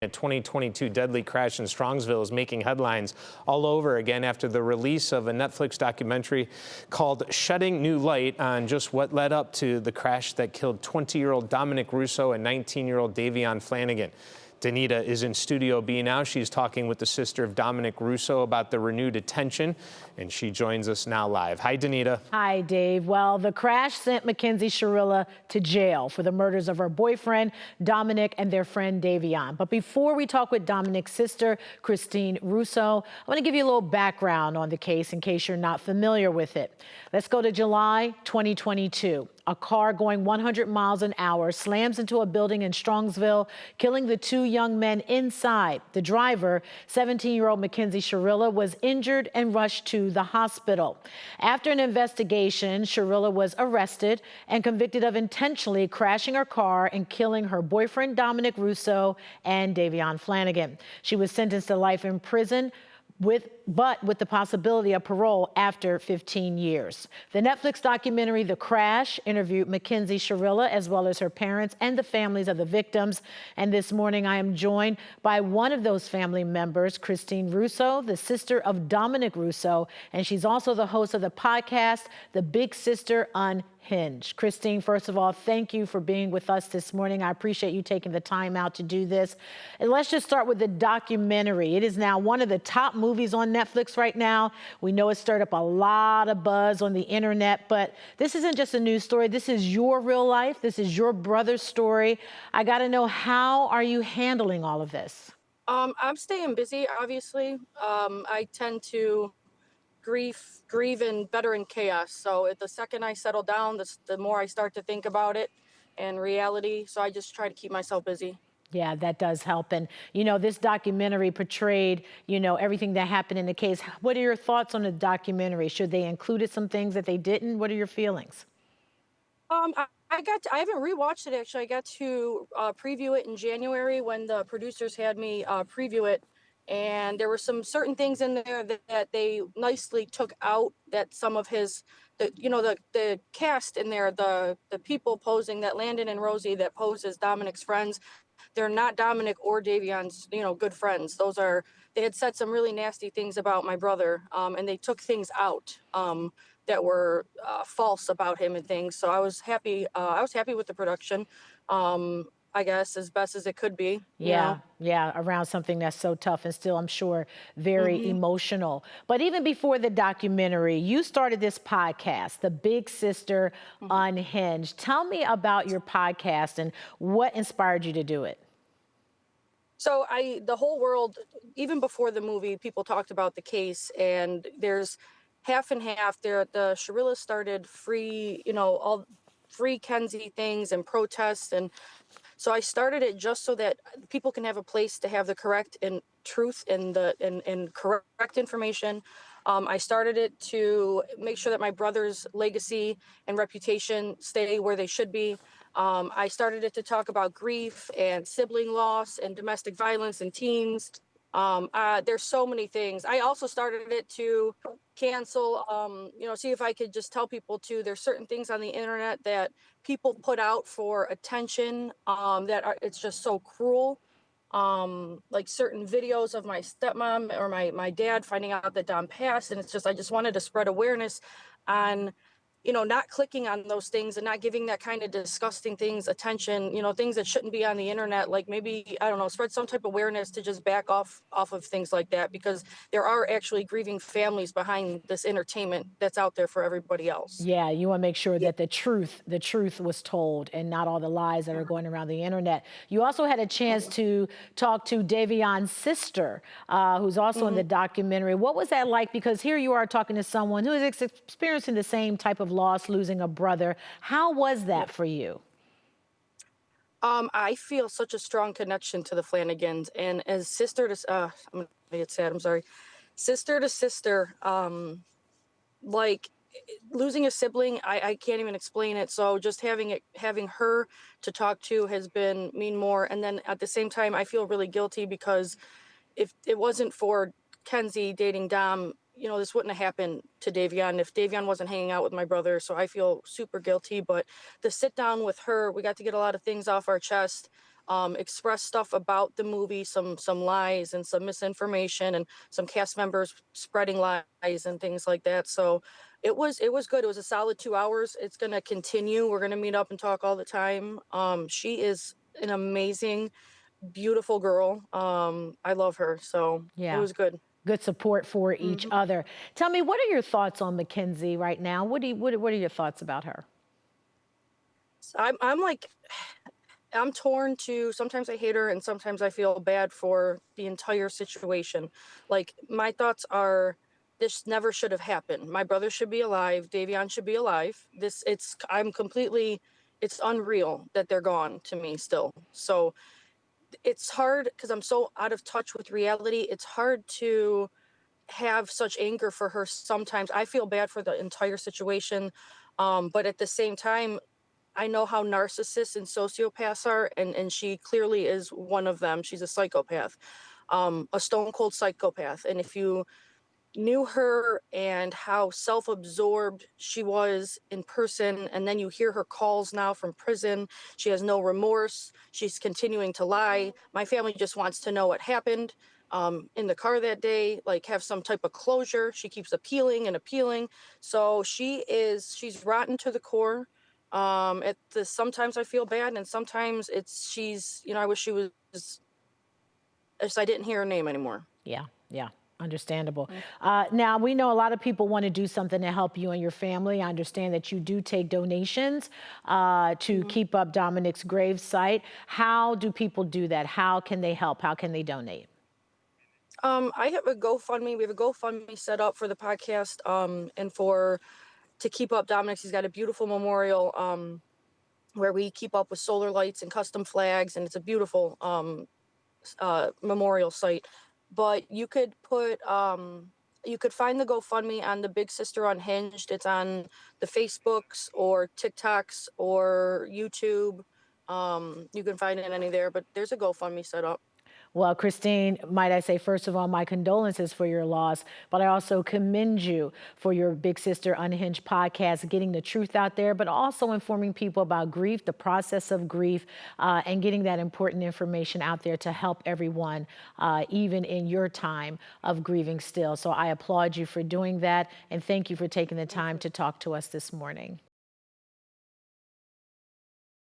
A 2022 deadly crash in Strongsville is making headlines all over again after the release of a Netflix documentary called Shedding New Light on just what led up to the crash that killed 20-year-old Dominic Russo and 19-year-old Davion Flanagan. Danita is in Studio B now. She's talking with the sister of Dominic Russo about the renewed attention, and she joins us now live. Hi, Danita. Hi, Dave. Well, the crash sent Mackenzie Shirilla to jail for the murders of her boyfriend, Dominic, and their friend, Davion. But before we talk with Dominic's sister, Christine Russo, I want to give you a little background on the case in case you're not familiar with it. Let's go to July 2022. A car going 100 miles an hour slams into a building in Strongsville, killing the two young men inside. The driver, 17-year-old Mackenzie Shirilla, was injured and rushed to the hospital. After an investigation, Shirilla was arrested and convicted of intentionally crashing her car and killing her boyfriend, Dominic Russo, and Davion Flanagan. She was sentenced to life in prison, but with the possibility of parole after 15 years. The Netflix documentary, The Crash, interviewed Mackenzie Shirilla as well as her parents and the families of the victims. And this morning, I am joined by one of those family members, Christine Russo, the sister of Dominic Russo, and she's also the host of the podcast, The Big Sister Unhinged. Christine, first of all, thank you for being with us this morning. I appreciate you taking the time out to do this. And let's just start with the documentary. It is now one of the top movies on Netflix right now. We know it stirred up a lot of buzz on the internet, but this isn't just a news story. This is your real life. This is your brother's story. I got to know, how are you handling all of this? I'm staying busy, obviously. I tend to grieve and better in chaos. So the second I settle down, the more I start to think about it and reality. So I just try to keep myself busy. Yeah, that does help. And, you know, this documentary portrayed, you know, everything that happened in the case. What are your thoughts on the documentary? Should they included some things that they didn't? What are your feelings? I haven't rewatched it, actually. I got to preview it in January when the producers had me preview it. And there were some certain things in there that they nicely took out, that some of the cast in there, the people posing, that Landon and Rosie that pose as Dominic's friends, they're not Dominic or Davion's, good friends. They had said some really nasty things about my brother, and they took things out that were false about him and things. So I was happy. I was happy with the production. I guess as best as it could be. Yeah, around something that's so tough and still, I'm sure, very emotional. But even before the documentary, you started this podcast, The Big Sister Unhinged. Tell me about your podcast and what inspired you to do it. So the whole world, even before the movie, people talked about the case, and there's half and half there. The Shirilla started free, all free Kenzie things and protests, and so I started it just so that people can have a place to have the correct and truth and correct information. I started it to make sure that my brother's legacy and reputation stay where they should be. I started it to talk about grief and sibling loss and domestic violence in teens. There's so many things. I also started it to cancel, see if I could just tell people there's certain things on the internet that people put out for attention, it's just so cruel. Like certain videos of my stepmom or my dad finding out that Dom passed. And I just wanted to spread awareness on, not clicking on those things and not giving that kind of disgusting things attention, things that shouldn't be on the internet, like maybe, I don't know, spread some type of awareness to just back off of things like that, because there are actually grieving families behind this entertainment that's out there for everybody else. Yeah, you want to make sure that the truth was told and not all the lies that are going around the internet. You also had a chance to talk to Davion's sister, who's also in the documentary. What was that like? Because here you are talking to someone who is experiencing the same type of loss, losing a brother. How was that for you? I feel such a strong connection to the Flanagans, and as sister to, I'm gonna get sad, I'm sorry. Sister to sister, like losing a sibling, I can't even explain it. So just having her to talk to has mean more. And then at the same time, I feel really guilty because if it wasn't for Kenzie dating Dom, this wouldn't have happened to Davion if Davion wasn't hanging out with my brother. So I feel super guilty. But the sit down with her, we got to get a lot of things off our chest. expressed stuff about the movie, some lies and some misinformation, and some cast members spreading lies and things like that. So it was good. It was a solid 2 hours. It's gonna continue. We're gonna meet up and talk all the time. She is an amazing, beautiful girl. I love her. So it Yeah. was good. Good support for each Mhm. other. Tell me, what are your thoughts on Mackenzie right now? What are your thoughts about her? I'm like, I'm torn to, sometimes I hate her and sometimes I feel bad for the entire situation. Like, my thoughts are, this never should have happened. My brother should be alive. Davion should be alive. I'm completely, it's unreal that they're gone to me still. So it's hard because I'm so out of touch with reality. It's hard to have such anger for her sometimes. I feel bad for the entire situation. But at the same time, I know how narcissists and sociopaths are, and she clearly is one of them. She's a psychopath, a stone cold psychopath. And if you knew her and how self-absorbed she was in person, and then you hear her calls now from prison, she has no remorse, she's continuing to lie. My family just wants to know what happened in the car that day, like have some type of closure. She keeps appealing and appealing. So she's rotten to the core. Sometimes I feel bad, and sometimes I wish she was just, I didn't hear her name anymore. Yeah, yeah, understandable. Mm. Now, we know a lot of people want to do something to help you and your family. I understand that you do take donations to Mhm. keep up Dominic's grave site. How do people do that? How can they help? How can they donate? I have a GoFundMe. We have a GoFundMe set up for the podcast, and for to keep up Dominic's. He's got a beautiful memorial, where we keep up with solar lights and custom flags, and it's a beautiful memorial site. But you could find the GoFundMe on the Big Sister Unhinged. It's on the Facebooks or TikToks or YouTube. You can find it in any there, but there's a GoFundMe set up. Well, Christine, might I say, first of all, my condolences for your loss, but I also commend you for your Big Sister Unhinged podcast, getting the truth out there, but also informing people about grief, the process of grief, and getting that important information out there to help everyone, even in your time of grieving still. So I applaud you for doing that, and thank you for taking the time to talk to us this morning.